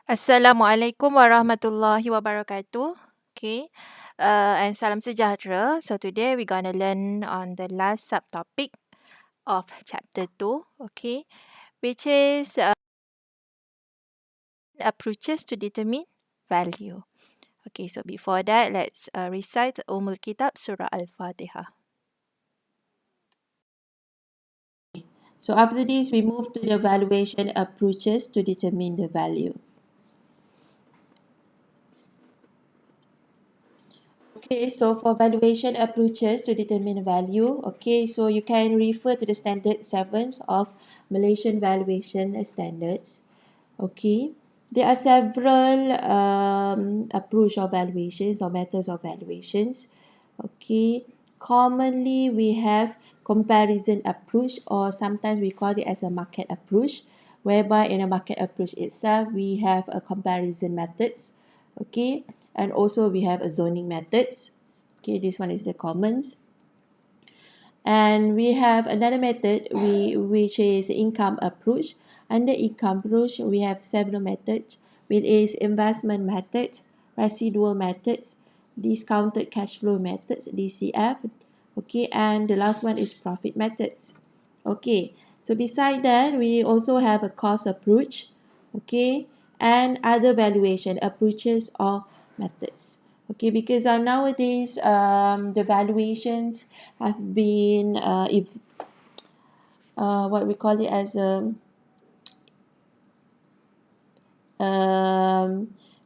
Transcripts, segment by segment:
Assalamualaikum warahmatullahi wabarakatuh. Okay, and salam sejahtera. So today we're gonna learn on the last subtopic of chapter 2, okay, which is approaches to determine value. Okay, so before that, let's recite Kitab Surah Al-Fatihah. So after this, we move to the valuation approaches to determine the value. Okay, so for valuation approaches to determine value, okay, so you can refer to the standard 7 of Malaysian valuation standards. Okay, there are several approach of valuations or methods of valuations. Okay, commonly we have comparison approach, or sometimes we call it as a market approach, whereby in a market approach itself we have a comparison methods. Okay, and also we have a zoning methods. Okay, this one is the commons. And we have another method which is income approach. Under income approach, we have several methods, which is investment methods, residual methods, discounted cash flow methods, DCF. Okay, and the last one is profit methods. Okay, so beside that, we also have a cost approach, okay, and other valuation approaches or methods. Okay, because nowadays the valuations have been what we call it as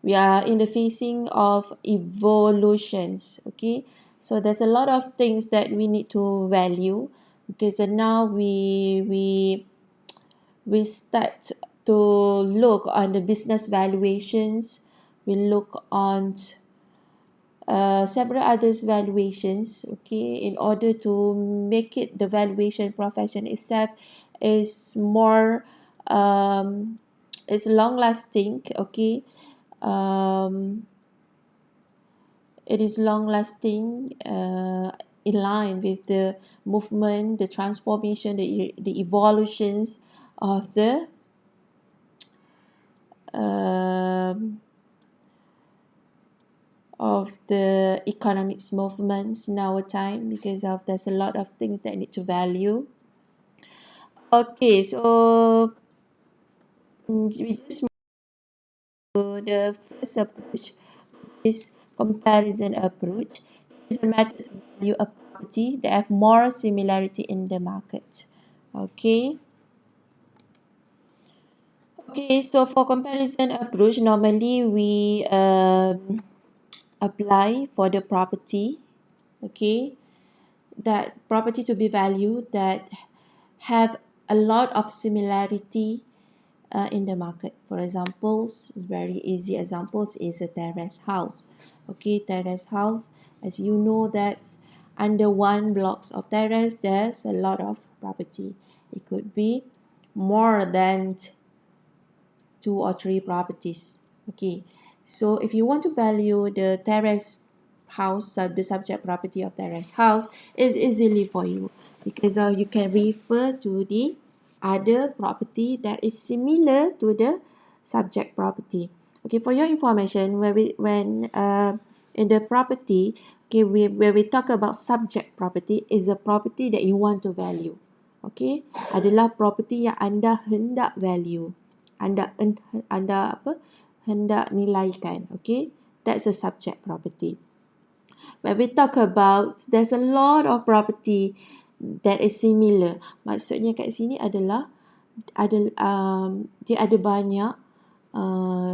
we are in the facing of evolutions. Okay, so there's a lot of things that we need to value, because now we start to look on the business valuations. We look on several others valuations, okay, in order to make it the valuation profession itself is more is long lasting. Okay, um, it is long lasting, in line with the movement, the transformation, the evolutions of the um, economics movements in our time, because of there's a lot of things that need to value. Okay, so we just move to the first approach, is comparison approach. It is a method to value a property that have more similarity in the market. Okay. Okay, so for comparison approach, normally we apply for the property, okay, that property to be valued that have a lot of similarity in the market. For examples, very easy examples is a terrace house. Okay, terrace house, as you know, that under one blocks of terrace, there's a lot of property. It could be more than 2 or 3 properties. Okay, so if you want to value the terrace house, the subject property of terrace house is easily for you, because you can refer to the other property that is similar to the subject property. Okay, for your information, when in the property, okay, where we talk about subject property, is a property that you want to value. Okay, adalah property yang anda hendak value, anda hendak nilaikan. Okay, that's a subject property. When we talk about there's a lot of property that is similar, maksudnya kat sini adalah dia ada banyak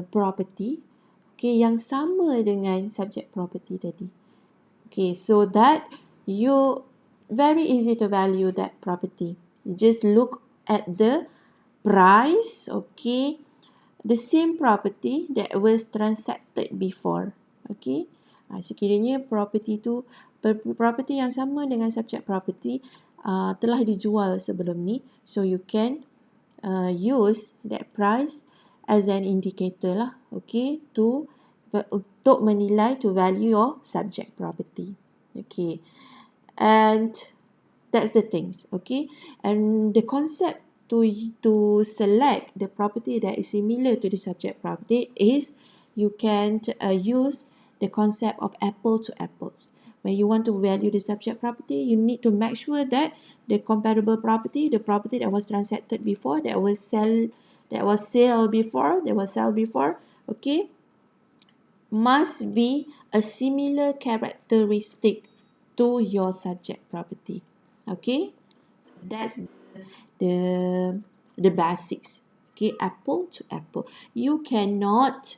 property, okay, yang sama dengan subject property tadi. Okay, so that you very easy to value that property. You just look at the price, okay, the same property that was transacted before. Okay, sekiranya property tu property yang sama dengan subject property telah dijual sebelum ni, so you can use that price as an indicator lah, okay, untuk menilai, to value your subject property. Okay, and that's the things. Okay, and the concept to select the property that is similar to the subject property is you can use the concept of apple to apples. When you want to value the subject property, you need to make sure that the comparable property, the property that was transacted before, that was sell before, okay, must be a similar characteristic to your subject property. Okay, so that's the basics. Okay, apple to apple. You cannot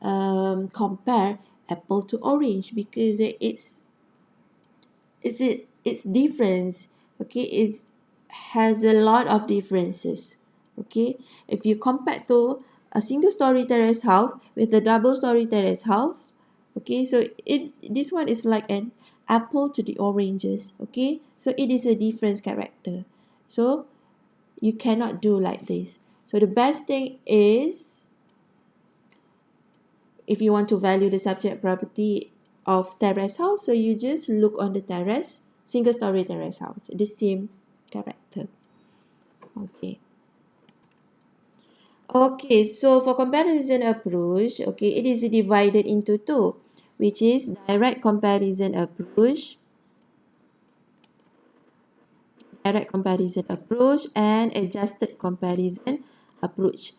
compare apple to orange because it's different. Okay, it has a lot of differences. Okay, if you compare to a single story terrace house with a double story terrace house, okay, so this one is like an apple to the oranges. Okay, so it is a different character, so you cannot do like this. So the best thing is, if you want to value the subject property of terrace house, so you just look on the terrace, single story terrace house, the same character. Okay. Okay, so for comparison approach, okay, it is divided into two, which is direct comparison approach, and adjusted comparison approach.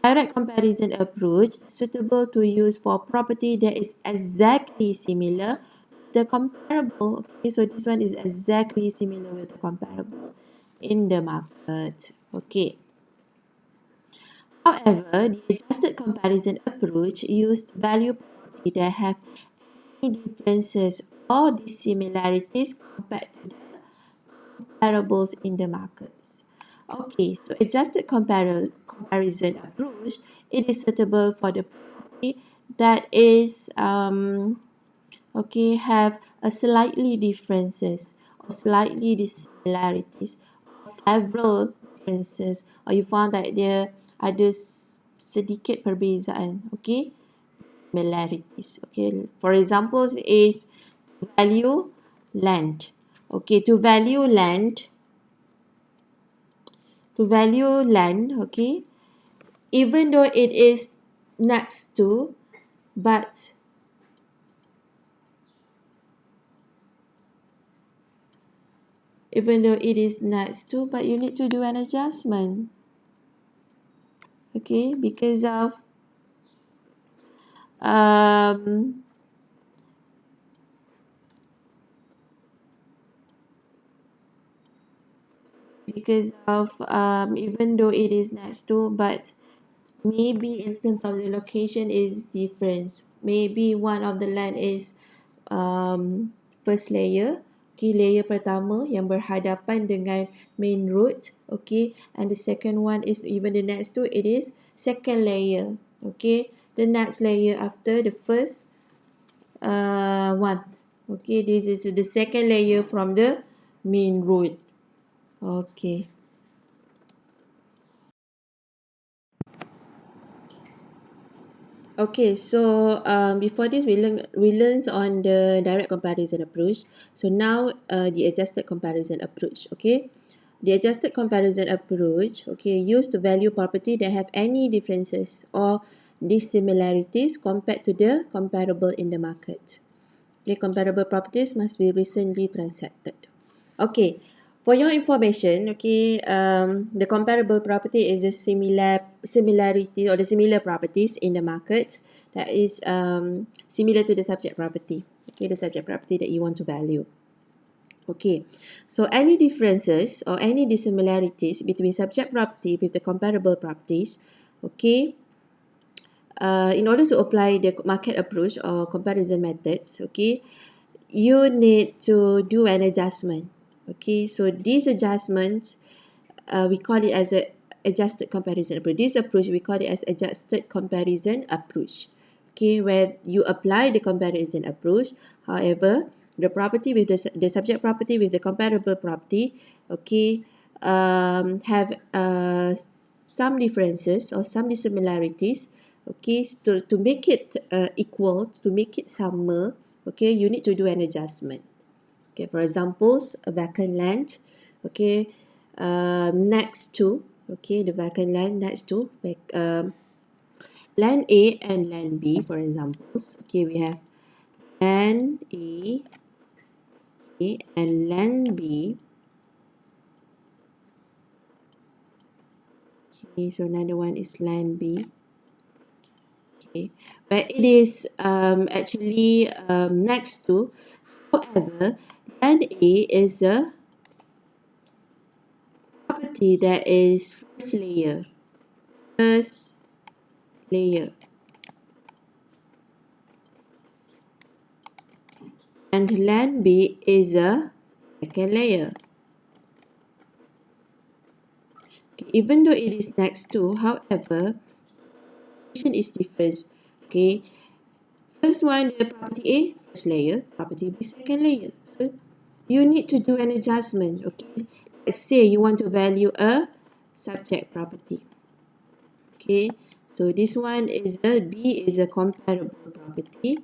Direct comparison approach suitable to use for property that is exactly similar to the comparable. Okay, so this one is exactly similar with the comparable in the market. Okay. However, the adjusted comparison approach used value property that have any differences or dissimilarities compared to the comparables in the markets. Okay, so adjusted comparison approach, it is suitable for the property that is okay, have a slightly differences or slightly dissimilarities or several differences, or you found that there ada sedikit perbezaan, okay, similarities. Okay, for example is value land. Okay, to value land, okay, even though it is next to, but you need to do an adjustment. Okay, because of um even though it is next to, but maybe in terms of the location is different. Maybe one of the land is first layer, okay, layer pertama yang berhadapan dengan main road, okay, and the second one is even the next to it is second layer, okay, the next layer after the first one, okay, this is the second layer from the main road. Okay. Okay, so before this we learned on the direct comparison approach. So now the adjusted comparison approach. Okay, the adjusted comparison approach, okay, used to value property that have any differences or dissimilarities compared to the comparable in the market. Okay, comparable properties must be recently transacted. Okay, for your information, okay, the comparable property is the similarity or the similar properties in the market that is similar to the subject property. Okay, the subject property that you want to value. Okay, so any differences or any dissimilarities between subject property with the comparable properties, okay, in order to apply the market approach or comparison methods, okay, you need to do an adjustment. Okay, so these adjustments, we call it as a adjusted comparison approach. This approach, we call it as adjusted comparison approach. Okay, where you apply the comparison approach. However, the property with the subject property with the comparable property, okay, have some differences or some dissimilarities. Okay, to make it equal, to make it sama, okay, you need to do an adjustment. Okay, for examples, a vacant land, okay, next to, okay, the vacant land next to land A and land B, for examples. Okay, we have land A, okay, and land B. Okay, so another one is land B. Okay, but it is actually next to. However, land A is a property that is first layer. First layer. And land B is a second layer. Okay, even though it is next to, however, is different. Okay, first one, the property A, first layer, property B, second layer. So you need to do an adjustment. Okay, let's say you want to value a subject property. Okay, so this one is a B is a comparable property.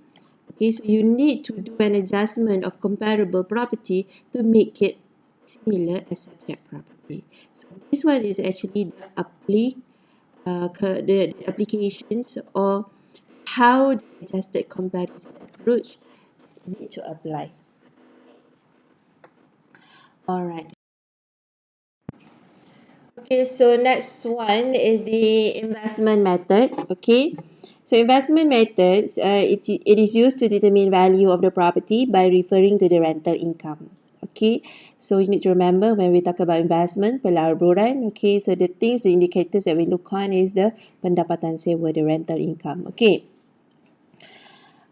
Okay, so you need to do an adjustment of comparable property to make it similar as subject property. So this one is actually the applications or how the adjusted comparison approach need to apply. Alright. Okay, so next one is the investment method. Okay, so investment methods, it is used to determine value of the property by referring to the rental income. Okay, so you need to remember when we talk about investment, pelaburan. Okay, so the things, the indicators that we look on is the pendapatan sewa, the rental income. Okay.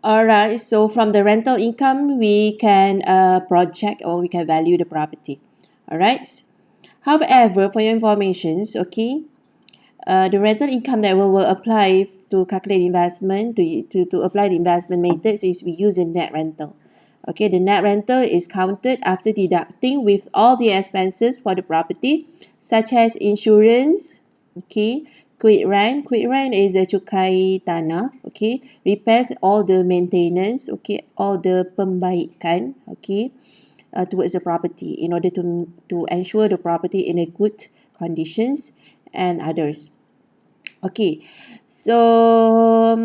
Alright, so from the rental income, we can project or we can value the property. Alright. However, for your informations, okay, the rental income that we will apply to calculate investment, to apply the investment methods is we use a net rental. Okay, the net rental is counted after deducting with all the expenses for the property, such as insurance, okay, quit rent. Quit rent is a cukai tanah, okay, repairs, all the maintenance, okay, all the pembaikan, okay, towards the property in order to ensure the property in a good conditions and others. Okay, so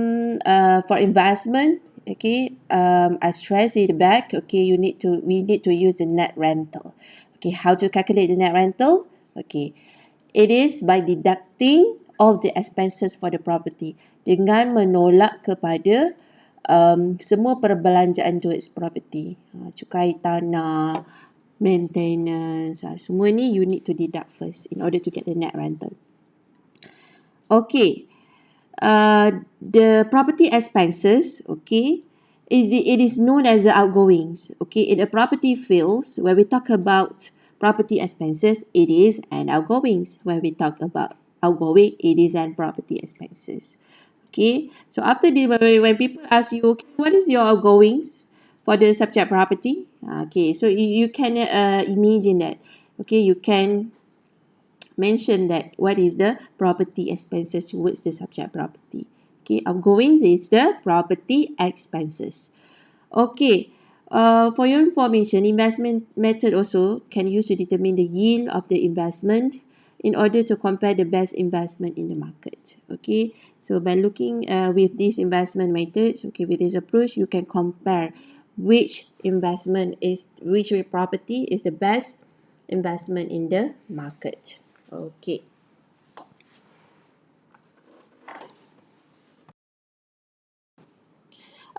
for investment, okay, I stress it back. Okay, we need to use the net rental. Okay, how to calculate the net rental? Okay, it is by deducting all the expenses for the property dengan menolak kepada semua perbelanjaan towards property, cukai tanah, maintenance, semua ni you need to deduct first in order to get the net rental. Okay, the property expenses, okay, it is known as the outgoings. Okay, in a property fields, when we talk about property expenses, it is an outgoings. When we talk about outgoing, it is an property expenses. Okay, so after the when people ask you, okay, what is your outgoings for the subject property? Okay, so you can imagine that. Okay, you can mention that what is the property expenses towards the subject property. Okay, outgoings is the property expenses. Okay, for your information, investment method also can use to determine the yield of the investment in order to compare the best investment in the market. Okay, so by looking with these investment methods, okay, with this approach, you can compare which property is the best investment in the market. Okay.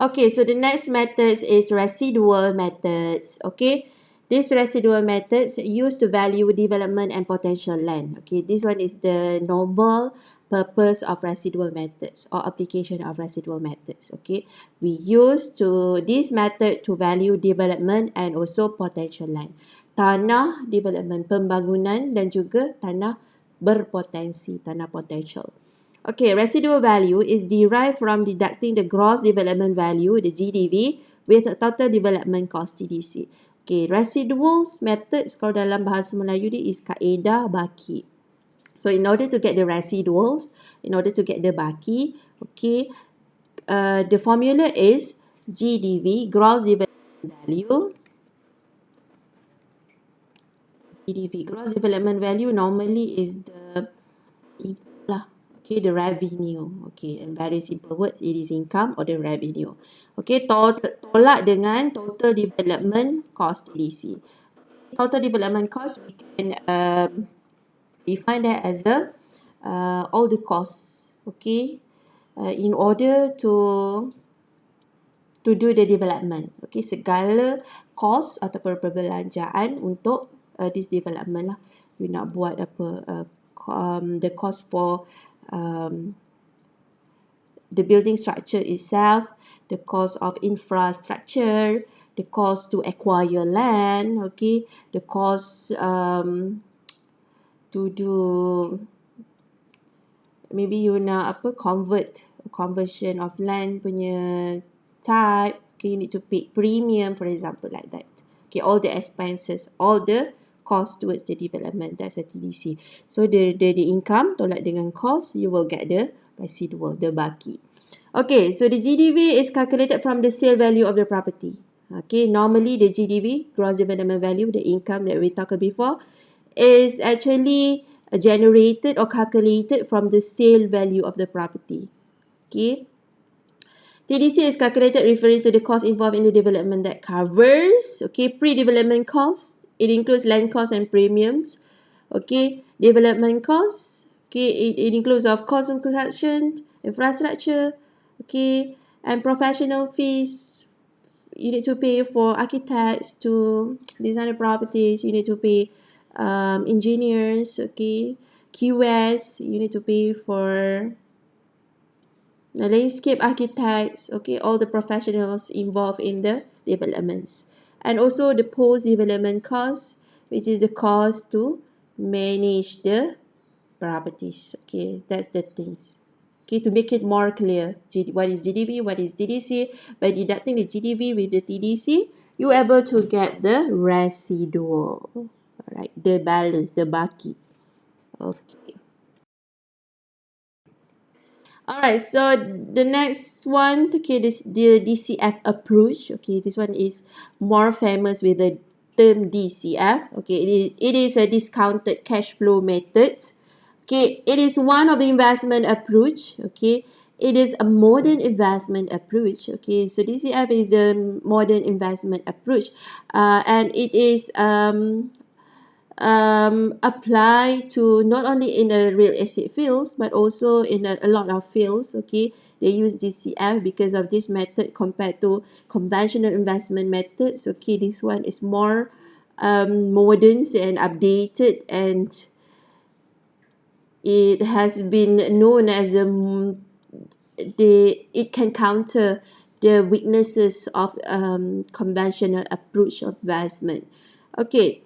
Okay, so the next method is residual methods. Okay, these residual methods used to value development and potential land. Okay, this one is the normal purpose of residual methods or application of residual methods. Okay, we use this method to value development and also potential land. Tanah development, pembangunan dan juga tanah berpotensi, tanah potential. Okay, residual value is derived from deducting the gross development value, the GDV, with total development cost, TDC. Okay, residuals methods kalau dalam bahasa Melayu ni is kaedah baki. So in order to get the residuals, in order to get the baki, okay, the formula is GDV, gross development value. GDV, gross development value normally is the Okay, the revenue. Okay, in very simple words, it is income or the revenue. Okay, tolak dengan total development cost TDC. Total development cost, we can define that as all the costs. Okay, in order to do the development. Okay, segala cost ataupun perbelanjaan untuk this development lah. You nak buat apa, the cost for the building structure itself, the cost of infrastructure, the cost to acquire land, okay, the cost to do, maybe you nak apa, conversion of land punya type, okay, you need to pay premium, for example, like that. Okay, all the expenses, all the cost towards the development, that's a TDC. So the income tolak dengan cost, you will get the residual, the baki. Okay, so the GDV is calculated from the sale value of the property. Okay, normally the GDV, gross development value, the income that we talked before, is actually generated or calculated from the sale value of the property. Okay, TDC is calculated referring to the cost involved in the development that covers, okay, pre-development costs. It includes land costs and premiums. Okay, development costs. Okay, it includes of cost of construction, infrastructure. Okay, and professional fees. You need to pay for architects to design the properties. You need to pay engineers. Okay, QS. You need to pay for the landscape architects, okay, all the professionals involved in the developments. And also the post-development costs, which is the cost to manage the properties. Okay, that's the things. Okay, to make it more clear, what is GDV, what is TDC. By deducting the GDV with the TDC, you're able to get the residual. Alright, the balance, the baki. Okay. Alright, so the next one, okay, this the DCF approach. Okay, this one is more famous with the term DCF. Okay, it is a discounted cash flow method. Okay, it is one of the investment approach. Okay, it is a modern investment approach. Okay, so DCF is the modern investment approach, and it is apply to not only in the real estate fields but also in a lot of fields. Okay, they use DCF because of this method compared to conventional investment methods. Okay, this one is more modern and updated, and it has been known as it can counter the weaknesses of conventional approach of investment. Okay,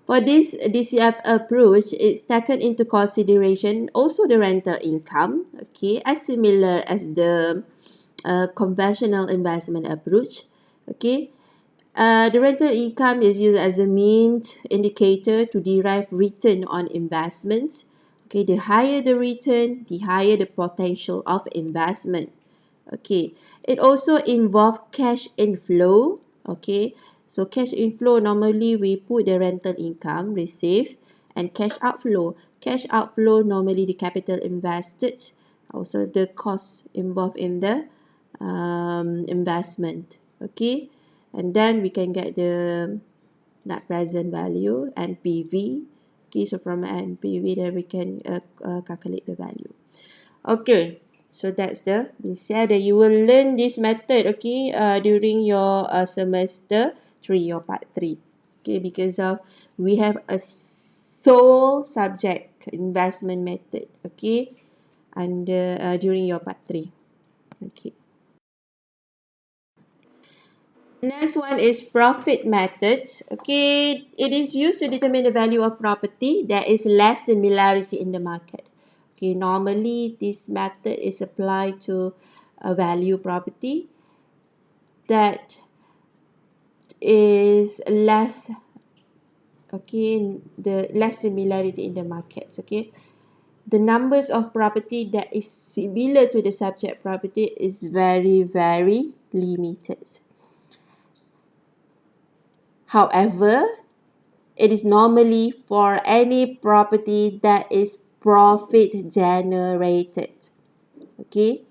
for this DCF approach, it's taken into consideration also the rental income, okay, as similar as the conventional investment approach. Okay, the rental income is used as a mean indicator to derive return on investments. Okay, the higher the return, the higher the potential of investment. Okay, it also involves cash inflow. Okay, so cash inflow, normally we put the rental income received, and cash outflow. Cash outflow, normally the capital invested, also the costs involved in the investment. Okay, and then we can get the net present value, NPV. Okay, so from NPV then we can calculate the value. Okay, so that's the DCF that you will learn this method, okay, during your semester 3 or part 3. Okay, because of we have a sole subject investment method, okay, under during your part 3. Okay. Next one is profit methods. Okay, it is used to determine the value of property. There is less similarity in the market. Okay, normally this method is applied to a value property that is less, okay, the less similarity in the markets. Okay, the numbers of property that is similar to the subject property is very, very limited. However, it is normally for any property that is profit generated. Okay,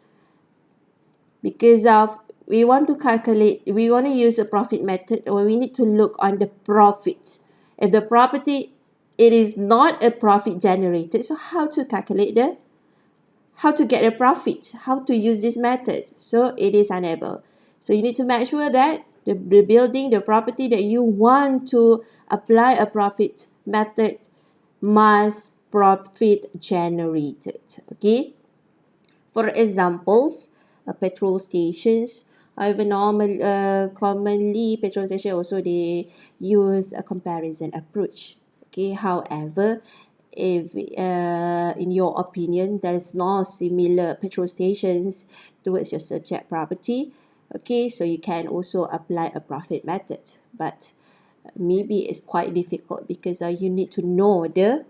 because of we want to calculate, we want to use a profit method, or we need to look on the profit. If the property, it is not a profit generated, so how to calculate the, how to get a profit, how to use this method? So it is unable. So you need to make sure that the building, the property that you want to apply a profit method must profit generated. Okay, for examples, petrol stations. However, commonly petrol stations also they use a comparison approach. Okay, however, if in your opinion there is no similar petrol stations towards your subject property, okay, so you can also apply a profit method, but maybe it's quite difficult because you need to know the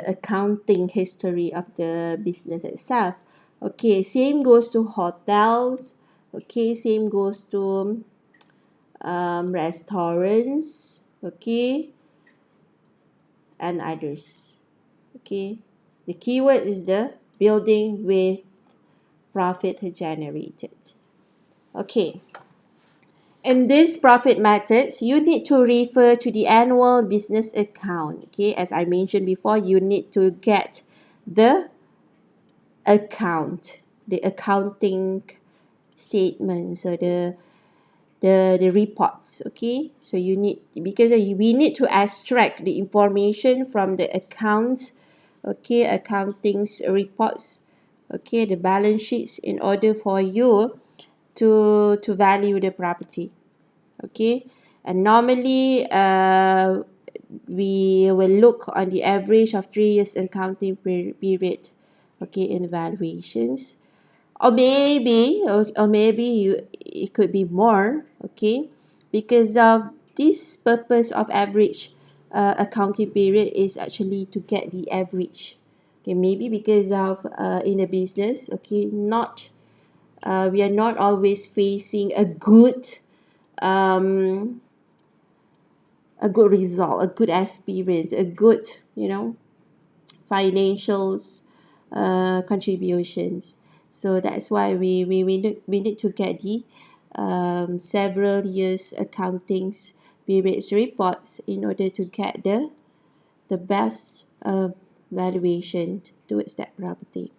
accounting history of the business itself. Okay, same goes to hotels. Okay, same goes to restaurants. Okay, and others. Okay, the keyword is the building with profit generated. Okay, in these profit methods, you need to refer to the annual business account. Okay, as I mentioned before, you need to get the account, the accounting statements, or the reports. Okay, so you need, because we need to extract the information from the accounts, okay, accounting's reports, okay, the balance sheets, in order for you to value the property. Okay, and normally we will look on the average of 3 years accounting period, okay, in valuations, or maybe you, it could be more. Okay, because of this purpose of average accounting period is actually to get the average. Okay, maybe because of in a business, okay, not we are not always facing um, a good result, a good experience, a good, financials contributions. So that's why we need to get the several years accountings periods reports in order to get the best valuation towards that property.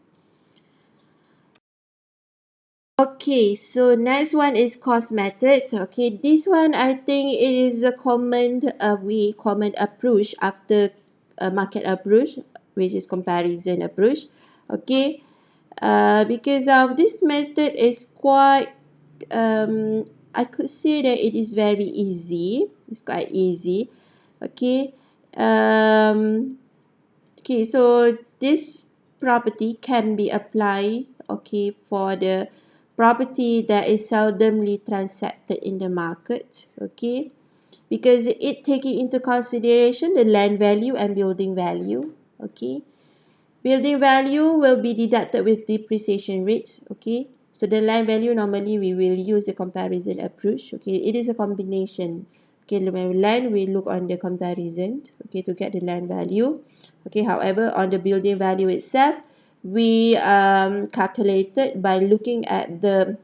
Okay, so next one is cost method. Okay, this one I think it is a common approach after market approach, which is comparison approach. Okay, because of this method is quite I could say that it is very easy. It's quite easy. Okay, okay, so this property can be applied, okay, for the property that is seldomly transacted in the market. Okay, because it taking into consideration the land value and building value. Okay, building value will be deducted with depreciation rates. Okay, so the land value, normally we will use the comparison approach. Okay, it is a combination. Okay, land, we look on the comparison, okay, to get the land value. Okay, however, on the building value itself, we calculated by looking at the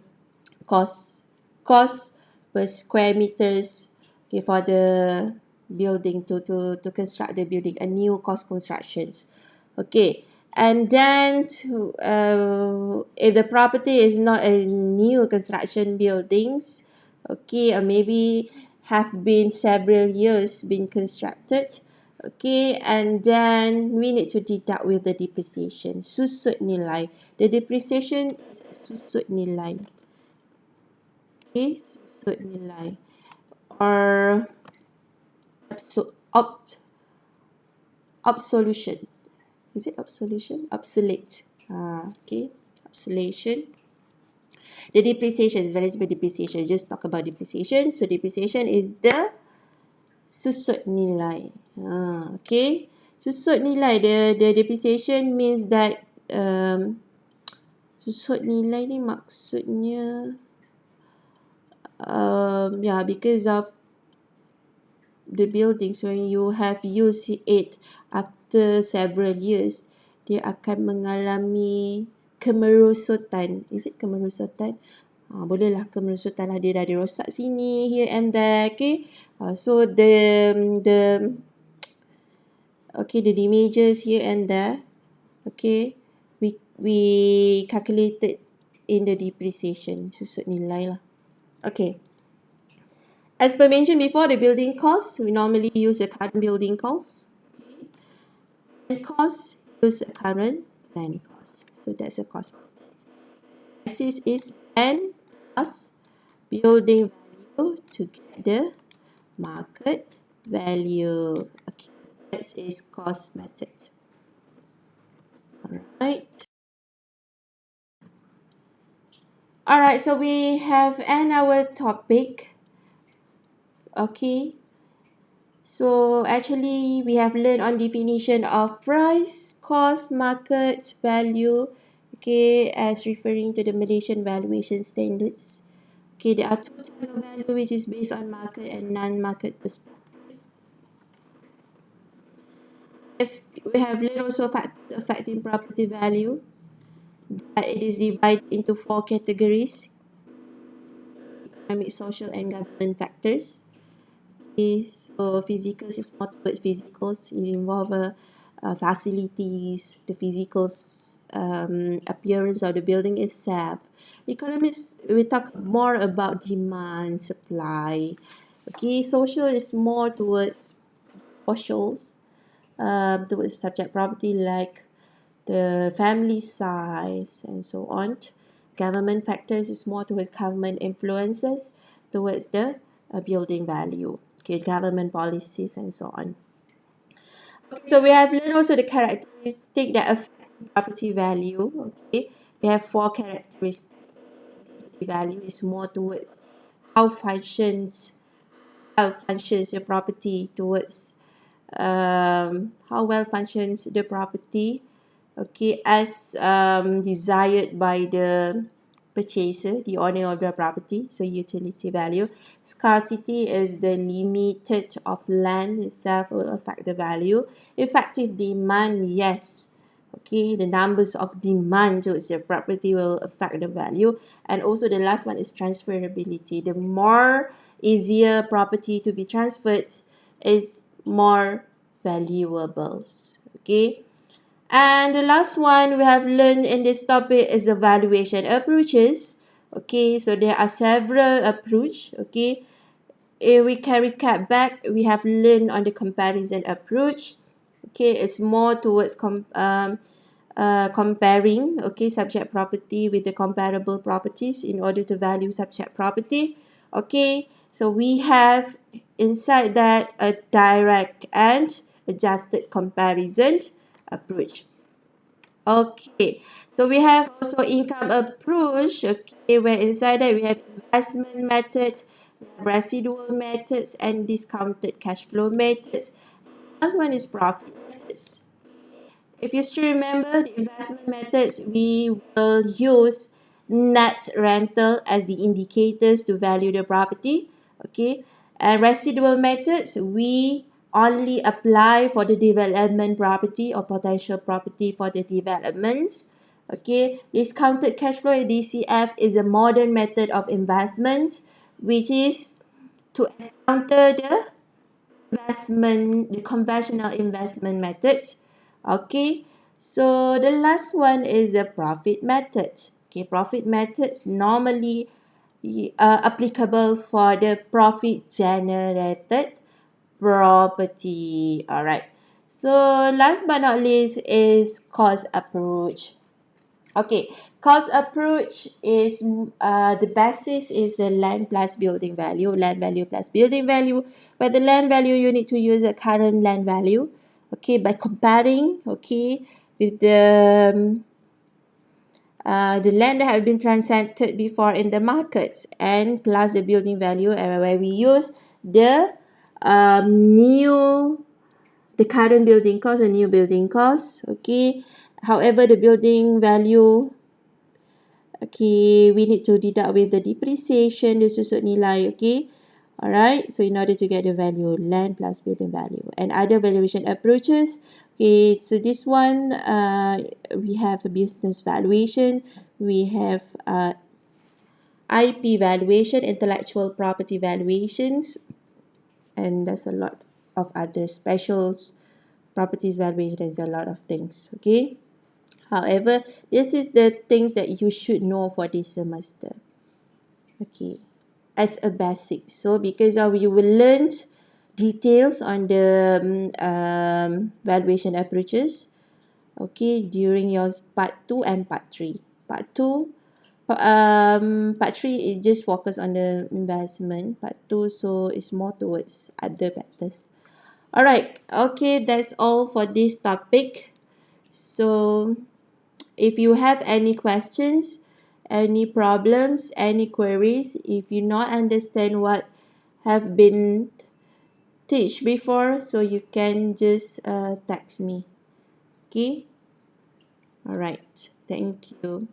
cost per square meters, okay, for the building, to construct the building, a new cost constructions. Okay, and then if the property is not a new construction buildings, okay, or maybe have been several years been constructed, okay, and then we need to deduct with the depreciation, susut nilai. The depreciation is susut nilai. Okay, susut nilai, or absolution. Is it absolution? Obsolete. Okay, obsolation. The depreciation is very simple. Depreciation, just talk about depreciation. So depreciation is the susut nilai. Okay, susut nilai. The depreciation means that susut nilai ni maksudnya yeah, because of the buildings when you have used it after several years, dia akan mengalami kemerosotan. Is it kemerosotan? Bolehlah kemerosotan lah, dia dah rosak sini, here and there, okay. So the damages here and there, okay, we calculated in the depreciation, susut nilai lah. Okay. As per mentioned before, the building cost, we normally use the current building cost. And cost, use the current land cost. So that's the cost. Basis is land plus building value to get the market value. Okay, that is cost method. Alright, so we have end our topic. Okay, so actually we have learned on definition of price, cost, market, value, okay, as referring to the Malaysian valuation standards. Okay, there are two types of value which is based on market and non-market perspective. We have learned also factors affecting property value, that it is divided into 4 categories: economic, social and government factors. Okay, so physicals is more towards physicals. It involves facilities, the physical appearance of the building itself. Economics, we talk more about demand, supply. Okay, social is more towards socials, towards subject property like the family size and so on. Government factors is more towards government influences towards the building value. Okay, government policies and so on. Okay, so we have learned also the characteristics that affect property value. Okay, we have 4 characteristics. Value is more towards how functions your property, towards how well functions the property, okay, as desired by the purchaser, the owner of the property. So utility value. Scarcity is the limited of land itself will affect the value. Effective demand, yes, okay, the numbers of demand towards your property will affect the value. And also the last one is transferability. The more easier property to be transferred is more valuables. Okay, and the last one we have learned in this topic is the valuation approaches. Okay, so there are several approach. Okay, if we can recap back, we have learned on the comparison approach. Okay, it's more towards comparing, okay, subject property with the comparable properties in order to value subject property. Okay, so we have inside that a direct and adjusted comparison approach. Okay, so we have also income approach. Okay, where inside that we have investment method, residual methods, and discounted cash flow methods. Last one is profit methods. If you still remember the investment methods, we will use net rental as the indicators to value the property. Okay, and residual methods, we only apply for the development property or potential property for the developments. Okay, discounted cash flow, DCF, is a modern method of investment which is to counter the conventional investment methods. Okay, so the last one is the profit methods. Okay, profit methods normally applicable for the profit generated property. Alright, so last but not least is Cos Approach. Okay, Cos Approach is the basis is the land plus building value, land value plus building value. But the land value, you need to use the current land value. Okay, by comparing, okay, with the land that have been transacted before in the markets, and plus the building value, and where we use the current building cost, the new building cost. Okay, however, the building value, okay, we need to deduct with the depreciation, the susut nilai. Okay, Alright, so in order to get the value, land plus building value. And other valuation approaches, okay, so this one, we have a business valuation, we have IP valuation, intellectual property valuations, and there's a lot of other specials, properties valuation, there's a lot of things, okay. However, this is the things that you should know for this semester, okay, as a basic. So because you will learn details on the valuation approaches, okay, during your part 2 and part 3. Part 2, part 3 is just focus on the investment. Part 2, so it's more towards other factors. Alright, okay, that's all for this topic. So if you have any questions, any problems, any queries, if you not understand what have been teach before, so you can just text me. Okay, all right, thank you.